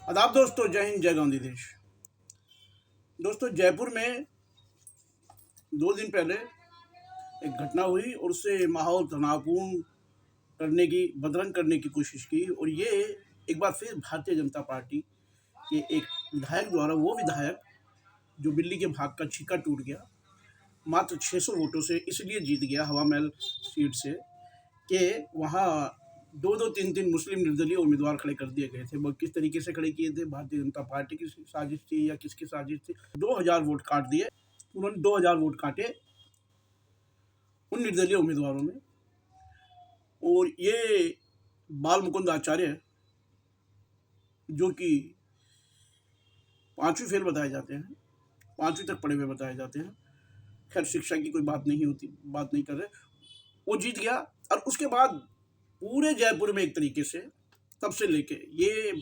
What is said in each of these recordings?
आदाब दोस्तों, जय हिंद, जय गांधी देश। दोस्तों, जयपुर में 2 दिन पहले एक घटना हुई और उससे माहौल तनावपूर्ण करने की, बदरंग करने की कोशिश की। और ये एक बार फिर भारतीय जनता पार्टी के एक विधायक द्वारा, वो विधायक जो बिल्ली के भाग का छीका टूट गया, मात्र 600 वोटों से इसलिए जीत गया हवा महल सीट से कि वहाँ 2-2, 3-3 मुस्लिम निर्दलीय उम्मीदवार खड़े कर दिए गए थे। वो किस तरीके से खड़े किए थे? भारतीय जनता पार्टी की साजिश थी या किसकी साजिश थी? 2000 वोट काट दिए उन्होंने। 2000 वोट काटे उन निर्दलीय उम्मीदवारों ने। और ये बाल मुकुंद आचार्य, जो कि 5वीं फेल बताए जाते हैं, 5वीं तक पढ़े हुए बताए जाते हैं, खैर शिक्षा की कोई बात नहीं होती, बात नहीं कर रहे, वो जीत गया। और उसके बाद पूरे जयपुर में एक तरीके से, तब से लेके, ये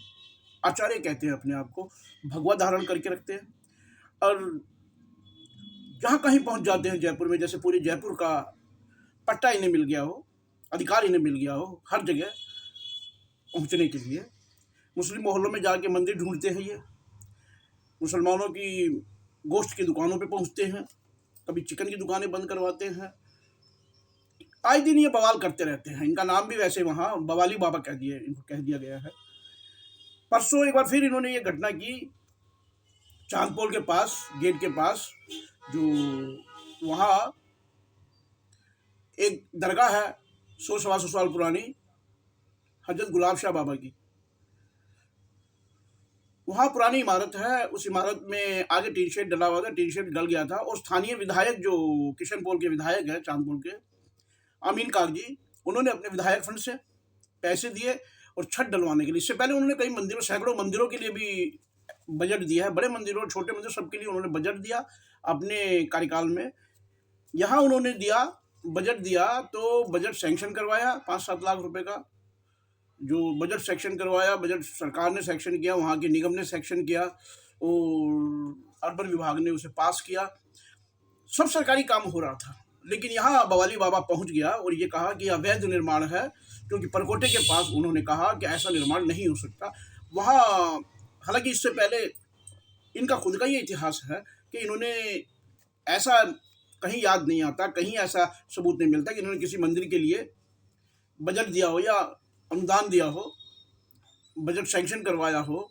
आचार्य कहते हैं अपने आप को, भगवा धारण करके रखते हैं। और जहाँ कहीं पहुँच जाते हैं जयपुर में, जैसे पूरे जयपुर का पट्टा इन्हें मिल गया हो, अधिकार इन्हें मिल गया हो हर जगह पहुँचने के लिए। मुस्लिम मोहल्लों में जाके मंदिर ढूंढते हैं ये, मुसलमानों की गोश्त की दुकानों पे पहुँचते हैं, कभी चिकन की दुकानें बंद करवाते हैं। आए दिन ये बवाल करते रहते हैं। इनका नाम भी वैसे वहाँ बवाली बाबा इनको कह दिया गया है। परसों एक बार फिर इन्होंने ये घटना की, चांदपोल के पास, गेट के पास, जो वहाँ एक दरगाह है 100-125 साल पुरानी, हजरत गुलाब शाह बाबा की। वहाँ पुरानी इमारत है, उस इमारत में आगे टीन शेड डला हुआ था, टीन शेड गल गया था। और स्थानीय विधायक, जो किशनपोल के विधायक हैं, चांदपोल के, अमीन कागजी, उन्होंने अपने विधायक फंड से पैसे दिए और छत डलवाने के लिए। इससे पहले उन्होंने कई मंदिरों, सैकड़ों मंदिरों के लिए भी बजट दिया है, बड़े मंदिरों, छोटे मंदिर, सबके लिए उन्होंने बजट दिया अपने कार्यकाल में। यहाँ उन्होंने दिया, बजट दिया, तो बजट सैंक्शन करवाया 5-7 लाख रुपए का। जो बजट सेक्शन करवाया, बजट सरकार ने सेक्शन किया, वहाँ के निगम ने सेक्शन किया और अर्बन विभाग ने उसे पास किया। सब सरकारी काम हो रहा था। लेकिन यहाँ बवाली बाबा पहुँच गया और ये कहा कि अवैध निर्माण है, क्योंकि परकोटे के पास उन्होंने कहा कि ऐसा निर्माण नहीं हो सकता। वहाँ, हालांकि इससे पहले इनका खुद का ये इतिहास है कि इन्होंने ऐसा कहीं याद नहीं आता, कहीं ऐसा सबूत नहीं मिलता कि इन्होंने किसी मंदिर के लिए बजट दिया हो या अनुदान दिया हो, बजट सैंक्शन करवाया हो।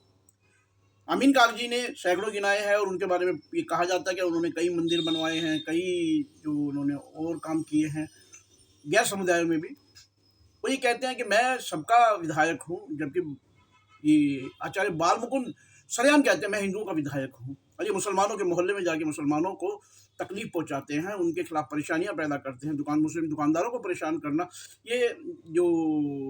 अमीन कागजी ने सैकड़ों गिनाए हैं और उनके बारे में ये कहा जाता है कि उन्होंने कई मंदिर बनवाए हैं, कई जो उन्होंने और काम किए हैं गैर समुदायों में भी। वो ये कहते हैं कि मैं सबका विधायक हूँ, जबकि ये आचार्य बाल मुकुंद सरेआम कहते हैं मैं हिंदुओं का विधायक हूँ। और ये मुसलमानों के मोहल्ले में जाके मुसलमानों को तकलीफ पहुंचाते हैं, उनके खिलाफ परेशानियां पैदा करते हैं। मुस्लिम दुकानदारों को परेशान करना, ये जो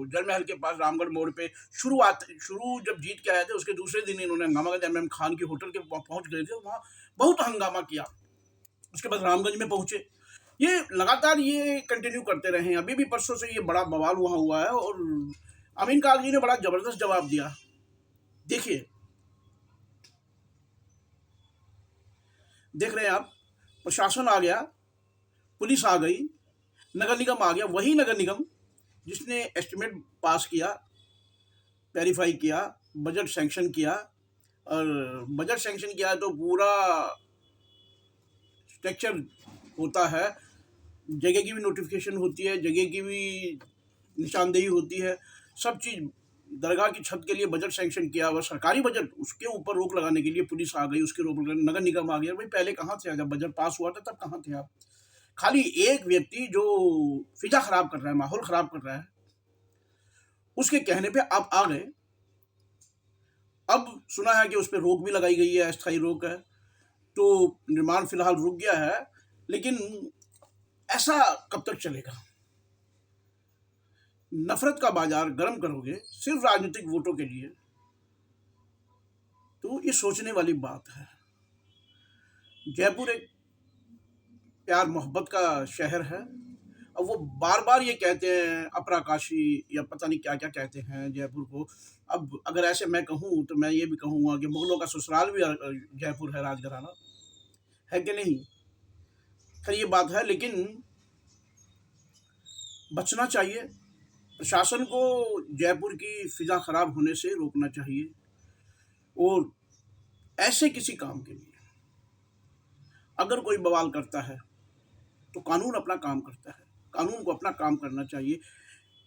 जल महल के पास रामगढ़ मोड़ पे शुरू जब जीत के आए थे, उसके दूसरे दिन इन्होंने हंगामा किया। MM खान की होटल के पहुंच गए थे, वहाँ बहुत हंगामा किया। उसके बाद रामगंज में पहुंचे। ये लगातार ये कंटिन्यू करते रहे। अभी भी परसों से ये बड़ा बवाल वहाँ हुआ है और अमीन कागजी ने बड़ा जबरदस्त जवाब दिया। देखिए, देख रहे हैं आप, प्रशासन आ गया, पुलिस आ गई, नगर निगम आ गया। वही नगर निगम जिसने एस्टिमेट पास किया, वेरीफाई किया, बजट सैंक्शन किया। और बजट सैंक्शन किया तो पूरा स्ट्रक्चर होता है, जगह की भी नोटिफिकेशन होती है, जगह की भी निशानदेही होती है, सब चीज़। दरगाह की छत के लिए बजट सैंक्शन किया हुआ, सरकारी बजट, उसके ऊपर रोक लगाने के लिए पुलिस आ गई, उसके रोक लगाने नगर निगम आ गया। भाई पहले कहाँ थे? जब बजट पास हुआ था तब कहाँ थे आप? खाली एक व्यक्ति जो फिजा खराब कर रहा है, माहौल खराब कर रहा है, उसके कहने पे आप आ गए। अब सुना है कि उस पर रोक भी लगाई गई है, अस्थायी रोक है, तो निर्माण फिलहाल रुक गया है। लेकिन ऐसा कब तक चलेगा? नफरत का बाजार गर्म करोगे सिर्फ राजनीतिक वोटों के लिए, तो ये सोचने वाली बात है। जयपुर एक प्यार मोहब्बत का शहर है। अब वो बार बार ये कहते हैं अपराकाशी या पता नहीं क्या क्या कहते हैं जयपुर को। अब अगर ऐसे मैं कहूँ तो मैं ये भी कहूँगा कि मुगलों का ससुराल भी जयपुर है, राजघराना है कि नहीं? खैर ये बात है, लेकिन बचना चाहिए। प्रशासन को जयपुर की फिजा खराब होने से रोकना चाहिए। और ऐसे किसी काम के लिए अगर कोई बवाल करता है तो कानून अपना काम करता है, कानून को अपना काम करना चाहिए।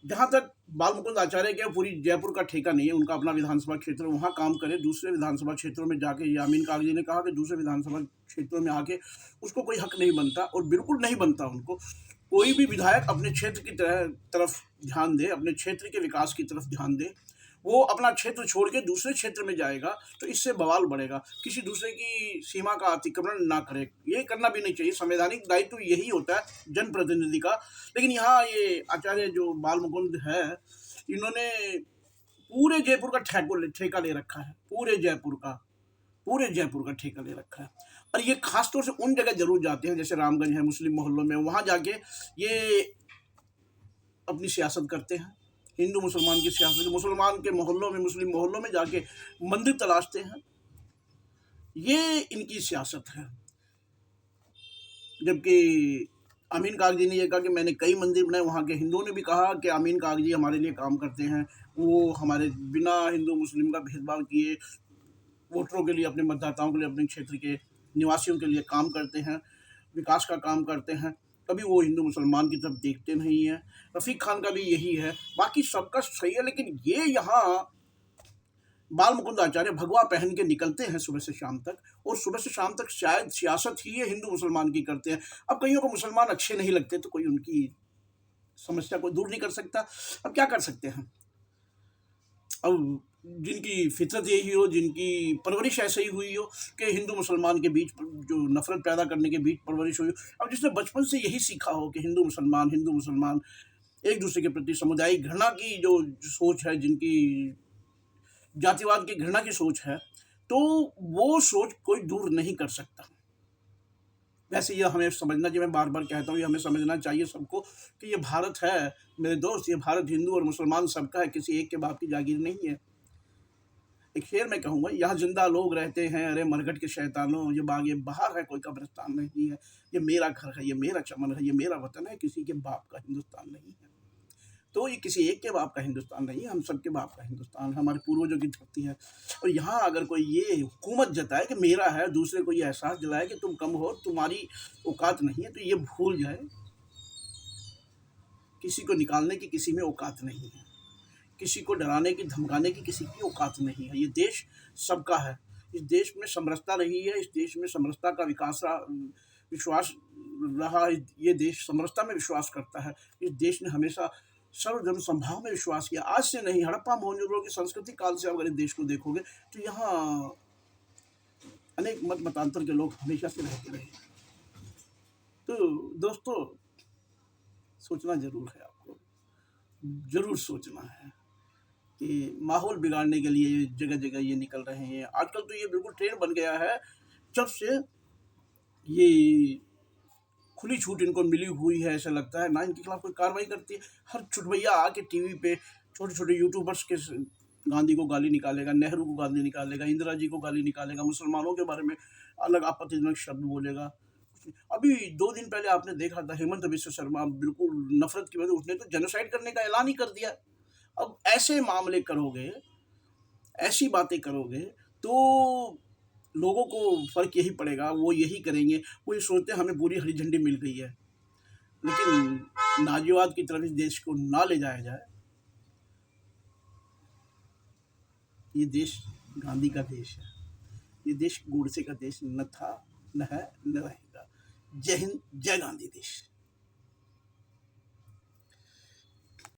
जहाँ तक बाल मुकुंद आचार्य के पूरी जयपुर का ठेका नहीं है, उनका अपना विधानसभा क्षेत्र वहाँ काम करे, दूसरे विधानसभा क्षेत्रों में जाके, ये अमीन कागजी ने कहा कि दूसरे विधानसभा क्षेत्रों में आके उसको कोई हक नहीं बनता, और बिल्कुल नहीं बनता उनको। कोई भी विधायक अपने क्षेत्र की तरफ ध्यान दे, अपने क्षेत्र के विकास की तरफ ध्यान दे, वो अपना क्षेत्र छोड़ के दूसरे क्षेत्र में जाएगा तो इससे बवाल बढ़ेगा। किसी दूसरे की सीमा का अतिक्रमण ना करे, ये करना भी नहीं चाहिए। संवैधानिक दायित्व यही होता है जनप्रतिनिधि का। लेकिन यहाँ ये आचार्य जो बाल मुकुंद है, इन्होंने पूरे जयपुर का ठेका ले रखा है, पूरे जयपुर का ठेका ले रखा है। और ये खास तौर से उन जगह जरूर जाते हैं, जैसे रामगंज है, मुस्लिम मोहल्लों में, वहाँ जाके ये अपनी सियासत करते हैं, हिंदू मुसलमान की सियासत, मुसलमान के मोहल्लों में, मुस्लिम मोहल्लों में जाके मंदिर तलाशते हैं। ये इनकी सियासत है। जबकि अमीन कागजी ने यह कहा कि मैंने कई मंदिर बनाए, वहाँ के हिंदुओं ने भी कहा कि अमीन कागजी हमारे लिए काम करते हैं, वो हमारे बिना हिंदू मुस्लिम का भेदभाव किए वोटरों के लिए, अपने मतदाताओं के लिए, अपने क्षेत्र के निवासियों के लिए काम करते हैं, विकास का काम करते हैं। कभी वो हिंदू मुसलमान की तरफ देखते नहीं हैं। रफ़ीक खान का भी यही है, बाकी सबका सही है। लेकिन ये यहाँ बाल मुकुंद आचार्य भगवा पहन के निकलते हैं सुबह से शाम तक, और सुबह से शाम तक शायद सियासत ही ये हिंदू मुसलमान की करते हैं। अब कईयों को मुसलमान अच्छे नहीं लगते तो कोई उनकी समस्या को दूर नहीं कर सकता। अब क्या कर सकते हैं? अब जिनकी फितरत यही हो, जिनकी परवरिश ऐसे ही हुई हो कि हिंदू मुसलमान के बीच जो नफरत पैदा करने के बीच परवरिश हुई हो, अब जिसने बचपन से यही सीखा हो कि हिंदू मुसलमान एक दूसरे के प्रति सामुदायिक घृणा की जो सोच है, जिनकी जातिवाद की घृणा की सोच है, तो वो सोच कोई दूर नहीं कर सकता। वैसे ये हमें समझना चाहिए, मैं बार बार कहता हूँ, ये हमें समझना चाहिए सबको कि ये भारत है मेरे दोस्त, ये भारत हिंदू और मुसलमान सबका है, किसी एक के बाप की जागीर नहीं है। एक शेर मैं कहूँगा, यहाँ जिंदा लोग रहते हैं, अरे मरघट के शैतानों, ये बागे बाहर है, कोई कब्रिस्तान नहीं है। ये मेरा घर है, ये मेरा चमन है, ये मेरा वतन है, किसी के बाप का हिंदुस्तान नहीं है। तो ये किसी एक के बाप का हिंदुस्तान नहीं है, हम सबके बाप का हिंदुस्तान है, हमारे पूर्वजों की धरती है। और यहाँ अगर कोई ये हुकूमत जताए कि मेरा है, दूसरे को ये एहसास दिलाए कि तुम कम हो, तुम्हारी औकात नहीं है, तो ये भूल जाए किसी को निकालने की किसी में औकात नहीं है, किसी को डराने की धमकाने की किसी की औकात नहीं है। ये देश सबका है, इस देश में समरसता रही है, इस देश में समरसता का विश्वास रहा। ये देश समरसता में विश्वास करता है। इस देश ने हमेशा सर्वधर्म संभाव में विश्वास किया। आज से नहीं, हड़प्पा मोहनजोदड़ो की संस्कृति काल से अगर इस देश को देखोगे तो यहाँ अनेक मत मतांतर के लोग हमेशा से रहते रहे। तो दोस्तों, सोचना जरूर है, आपको जरूर सोचना है कि माहौल बिगाड़ने के लिए जगह जगह ये निकल रहे हैं। आजकल तो ये बिल्कुल ट्रेंड बन गया है, जब से ये खुली छूट इनको मिली हुई है, ऐसा लगता है ना इनके खिलाफ कोई कार्रवाई करती है। हर छुटभैया आके टीवी पे छोटे छोटे यूट्यूबर्स के गांधी को गाली निकालेगा, नेहरू को गाली निकालेगा, इंदिरा जी को गाली निकालेगा, मुसलमानों के बारे में अलग आपत्तिजनक शब्द बोलेगा। अभी 2 दिन पहले आपने देखा था, हेमंत बिश्व शर्मा बिल्कुल नफरत की वजह उसने तो जेनोसाइड करने का ऐलान ही कर दिया। अब ऐसे मामले करोगे, ऐसी बातें करोगे, तो लोगों को फर्क यही पड़ेगा, वो यही करेंगे। वो ये सोचते हैं हमें पूरी हरी झंडी मिल गई है, लेकिन नाजीवाद की तरफ इस देश को ना ले जाया जाए। ये देश गांधी का देश है, ये देश गोडसे का देश न था, न है, न रहेगा। जय हिंद, जय गांधी देश।